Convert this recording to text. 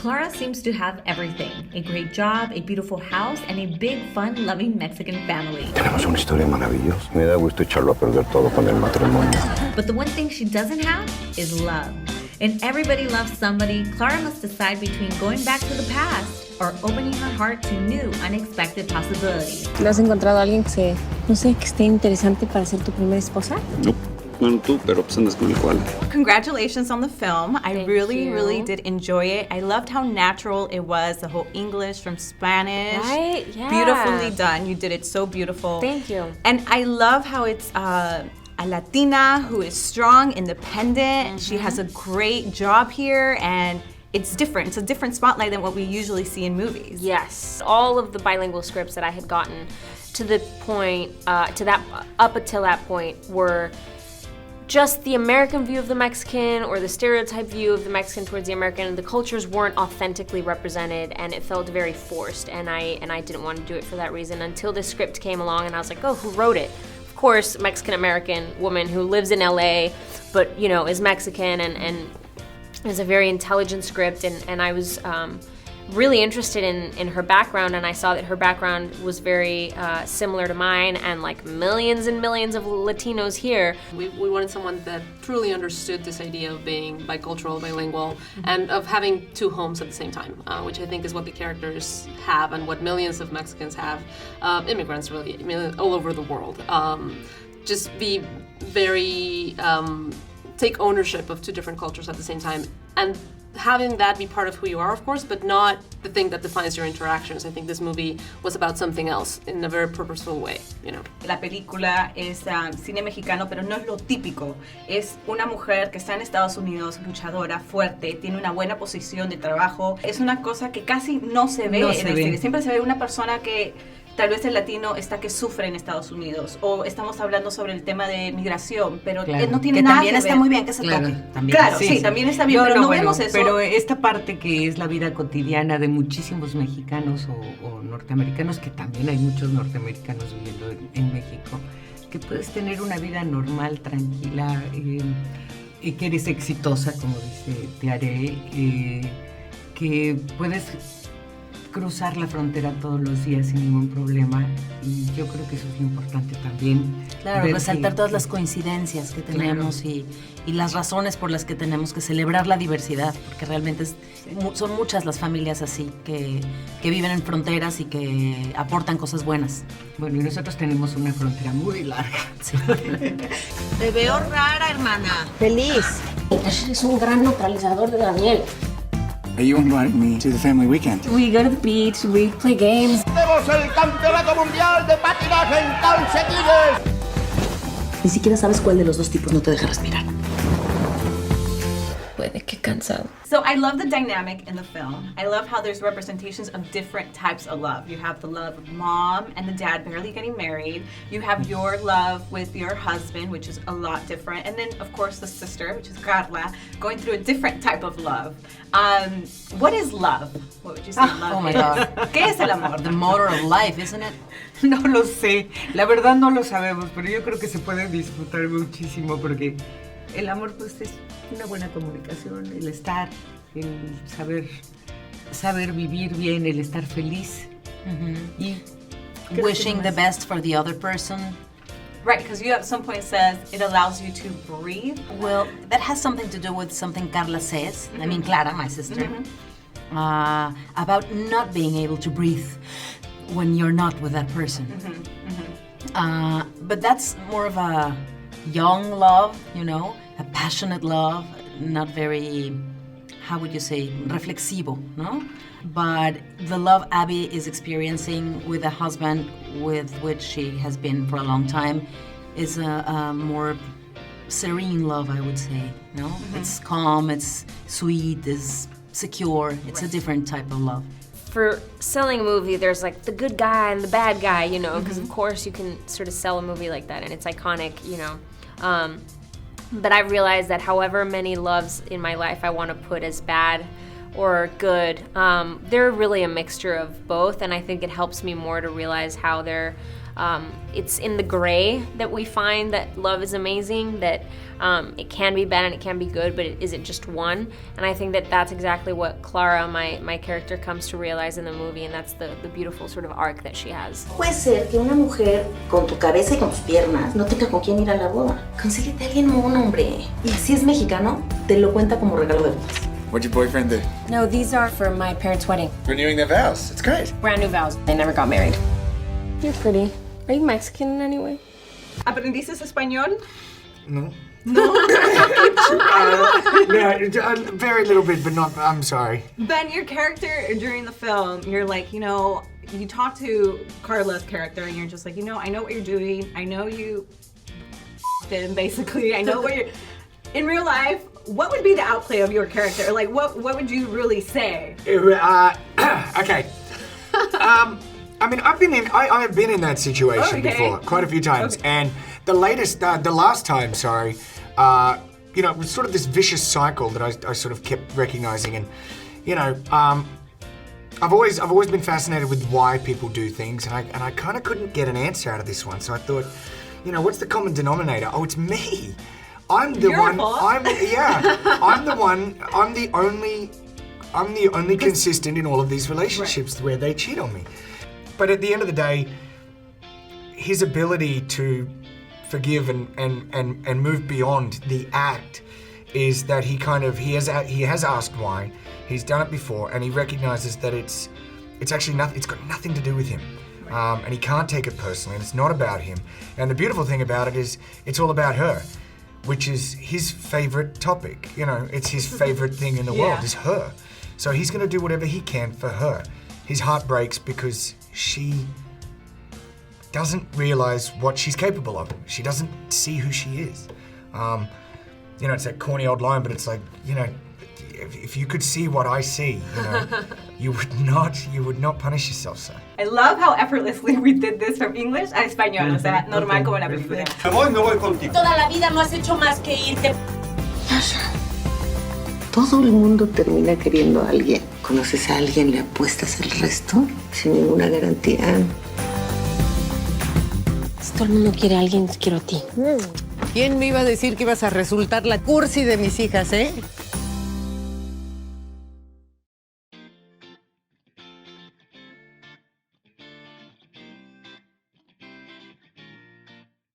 Clara seems to have everything. A great job, a beautiful house, and a big, fun-loving Mexican family. Tenemos una historia maravillosa. Me da gusto echarlo a perder todo con el matrimonio. But the one thing she doesn't have is love. And everybody loves somebody. Clara must decide between going back to the past or opening her heart to new, unexpected possibilities. ¿Le has encontrado a alguien que, no sé, que esté interesante para ser tu primera esposa? No. Bueno, tú, pero pues andas con el koala. Congratulations on the film. I Thank really, you. really did enjoy it. I loved how natural it was, the whole English from Spanish. Right? Yeah. Beautifully done. You did it so beautiful. Thank you. And I love how it's a Latina who is strong, independent. She has a great job here, and it's different. It's a different spotlight than what we usually see in movies. Yes. All of the bilingual scripts that I had gotten to the point, up until that point, were just the American view of the Mexican or the stereotype view of the Mexican towards the American. The cultures weren't authentically represented, and it felt very forced, and I didn't want to do it for that reason until this script came along, and I was like, oh, who wrote it? Of course, Mexican-American woman who lives in LA, but, you know, is Mexican, and is a very intelligent script, and I was really interested in her background, and I saw that her background was very similar to mine, and like millions and millions of Latinos here. We wanted someone that truly understood this idea of being bicultural, bilingual, and of having two homes at the same time, which I think is what the characters have and what millions of Mexicans have, immigrants really, all over the world. Just be very, take ownership of two different cultures at the same time, and having that be part of who you are, of course, but not the thing that defines your interactions. I think this movie was about something else in a very purposeful way, you know. La película es cine mexicano, pero no es lo típico. Es una mujer que está en Estados Unidos, luchadora, fuerte, tiene una buena posición de trabajo. Es una cosa que casi no se ve en el cine. Siempre se ve una persona que tal vez el latino está que sufre en Estados Unidos, o estamos hablando sobre el tema de migración, pero claro, no tiene nada que ver. También está muy bien que se toque. También. Claro, sí, también está bien, pero no vemos eso. Pero esta parte que es la vida cotidiana de muchísimos mexicanos o norteamericanos, que también hay muchos norteamericanos viviendo en México, que puedes tener una vida normal, tranquila, y que eres exitosa, como dice Tiare, que puedes cruzar la frontera todos los días sin ningún problema, y yo creo que eso es lo importante también. Claro, resaltar todas las coincidencias que tenemos, claro, y las razones por las que tenemos que celebrar la diversidad, porque realmente son muchas las familias así, que viven en fronteras y que aportan cosas buenas. Bueno, y nosotros tenemos una frontera muy larga. Sí. Te veo rara, hermana. Feliz. Eres un gran neutralizador de la nieve. Are you inviting me to the family weekend? We go to the beach, we play games. ¡Tenemos el campeonato mundial de patinaje en calcetines! Ni siquiera sabes cuál de los dos tipos no te deja respirar. Puede que cansado. So I love the dynamic in the film. I love how there's representations of different types of love. You have the love of mom and the dad barely getting married. You have your love with your husband, which is a lot different. And then, of course, the sister, which is Carla, going through a different type of love. What is love? What would you say love Oh my is? God. ¿Qué es el amor? The motor of life, isn't it? No lo sé, la verdad no lo sabemos, pero yo creo que se puede disfrutar muchísimo, porque el amor pues es una buena comunicación, el estar, el saber vivir bien, el estar feliz. Y wishing the best for the other person. Right, because you at some point says it allows you to breathe. Well, that has something to do with something Carla says, I mean Clara, my sister, about not being able to breathe when you're not with that person. But that's more of a young love, you know, a passionate love, not very, how would you say, reflexivo, no? But the love Abby is experiencing with a husband with which she has been for a long time is a more serene love, I would say, no? It's calm, it's sweet, it's secure, it's a different type of love. For selling a movie, there's like the good guy and the bad guy, you know, because of course you can sort of sell a movie like that and it's iconic, you know. But I realized that however many loves in my life I want to put as bad or good, they're really a mixture of both, and I think it helps me more to realize how they're It's in the gray that we find that love is amazing, that it can be bad and it can be good, but it isn't just one. And I think that that's exactly what Clara, my character, comes to realize in the movie, and that's the beautiful sort of arc that she has. Puede ser que una mujer con tu cabeza y con tus piernas no tenga con quién ir a la boda. Consíguete a alguien mono, hombre. Y si es mexicano, te lo cuenta como regalo de bodas. What'd your boyfriend do? No, these are for my parents' wedding. Renewing their vows. It's great. Brand new vows. They never got married. You're pretty. Are you Mexican in any way? ¿Aprendiste español? No. No. Very little bit, but not. I'm sorry. Ben, your character during the film, you're like, you know, you talk to Carla's character and you're just like, you know, I know what you're doing. I know you then basically. I know what you're... In real life, what would be the outplay of your character? Like, what would you really say? Okay. I mean, I have been in that situation before, quite a few times. Okay. And the last time, you know, it was sort of this vicious cycle that I sort of kept recognizing. And, you know, I've always been fascinated with why people do things, and I kind of couldn't get an answer out of this one. So I thought, you know, what's the common denominator? Oh, it's me. I'm the one. I'm the one. I'm the only consistent in all of these relationships where they cheat on me. But at the end of the day, his ability to forgive and move beyond the act is that he has asked why. He's done it before, and he recognizes that it's actually nothing. It's got nothing to do with him. And he can't take it personally, and it's not about him. And the beautiful thing about it is it's all about her, which is his favorite topic. You know, it's his favorite thing in the world is her. So he's going to do whatever he can for her. His heart breaks because she doesn't realize what she's capable of. She doesn't see who she is. You know, it's that corny old line, but it's like, you know, if you could see what I see, you know, you would not punish yourself, sir. I love how effortlessly we did this from English a español, o sea, normal como la película. Me voy contigo. Toda la vida no has hecho más que irte. Todo el mundo termina queriendo a alguien. ¿Conoces a alguien, le apuestas el resto? Sin ninguna garantía. Si todo el mundo quiere a alguien, quiero a ti. ¿Quién me iba a decir que ibas a resultar la cursi de mis hijas, eh?